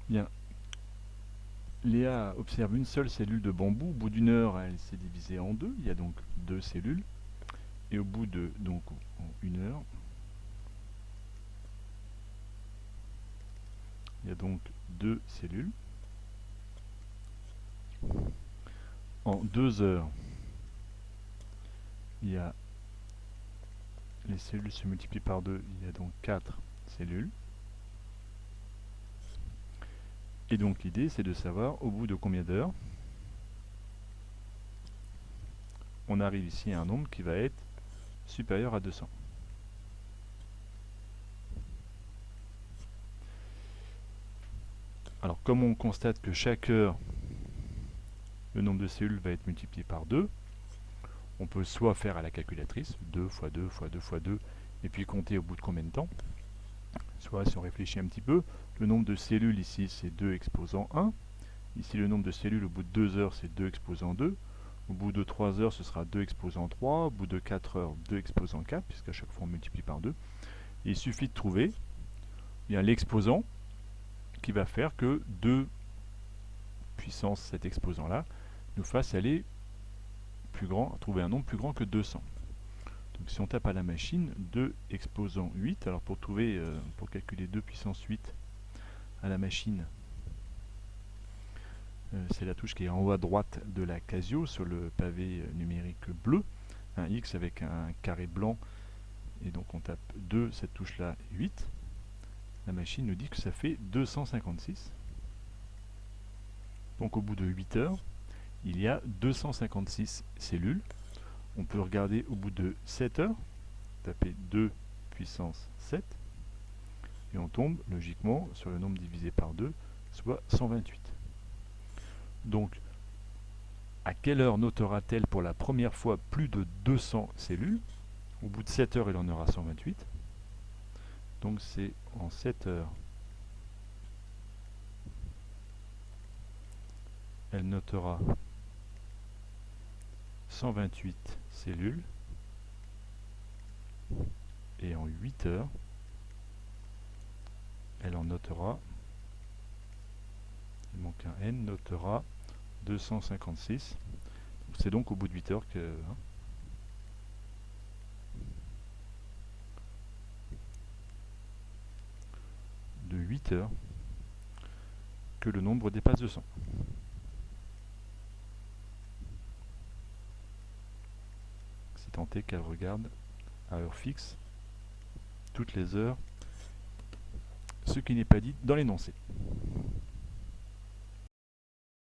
Bien, Léa observe une seule cellule de bambou. Au bout d'une heure, elle s'est divisée en deux. Il y a donc deux cellules. Et au bout de donc en une heure, il y a donc deux cellules. En 2 heures, il y a les cellules se multiplient par 2. Il y a donc 4 cellules. Et donc l'idée, c'est de savoir au bout de combien d'heures on arrive ici à un nombre qui va être supérieur à 200. Alors comme on constate que chaque heure, le nombre de cellules va être multiplié par 2, on peut soit faire à la calculatrice, 2 fois 2 fois 2 fois 2, et puis compter au bout de combien de temps. Soit, si on réfléchit un petit peu, le nombre de cellules ici, c'est 2 exposant 1. Ici, le nombre de cellules au bout de 2 heures, c'est 2 exposant 2. Au bout de 3 heures, ce sera 2 exposant 3. Au bout de 4 heures, 2 exposant 4, puisqu'à chaque fois on multiplie par 2. Et il suffit de trouver l'exposant qui va faire que 2 puissance cet exposant-là nous fasse aller plus grand, trouver un nombre plus grand que 200. Donc si on tape à la machine 2 exposant 8, alors pour calculer 2 puissance 8 à la machine, c'est la touche qui est en haut à droite de la Casio sur le pavé numérique bleu, un X avec un carré blanc, et donc on tape 2, cette touche là 8, la machine nous dit que ça fait 256. Donc au bout de 8 heures, il y a 256 cellules. On peut regarder au bout de 7 heures, taper 2 puissance 7, et on tombe logiquement sur le nombre divisé par 2, soit 128. Donc, à quelle heure notera-t-elle pour la première fois plus de 200 cellules? Au bout de 7 heures, il en aura 128. Donc c'est en 7 heures. Elle notera 128 cellules. Et en 8 heures, elle en notera, il manque un N, notera 256. C'est donc au bout de 8 heures que... de 8 heures que le nombre dépasse 200. Si tant est qu'elle regarde à heure fixe, toutes les heures, ce qui n'est pas dit dans l'énoncé.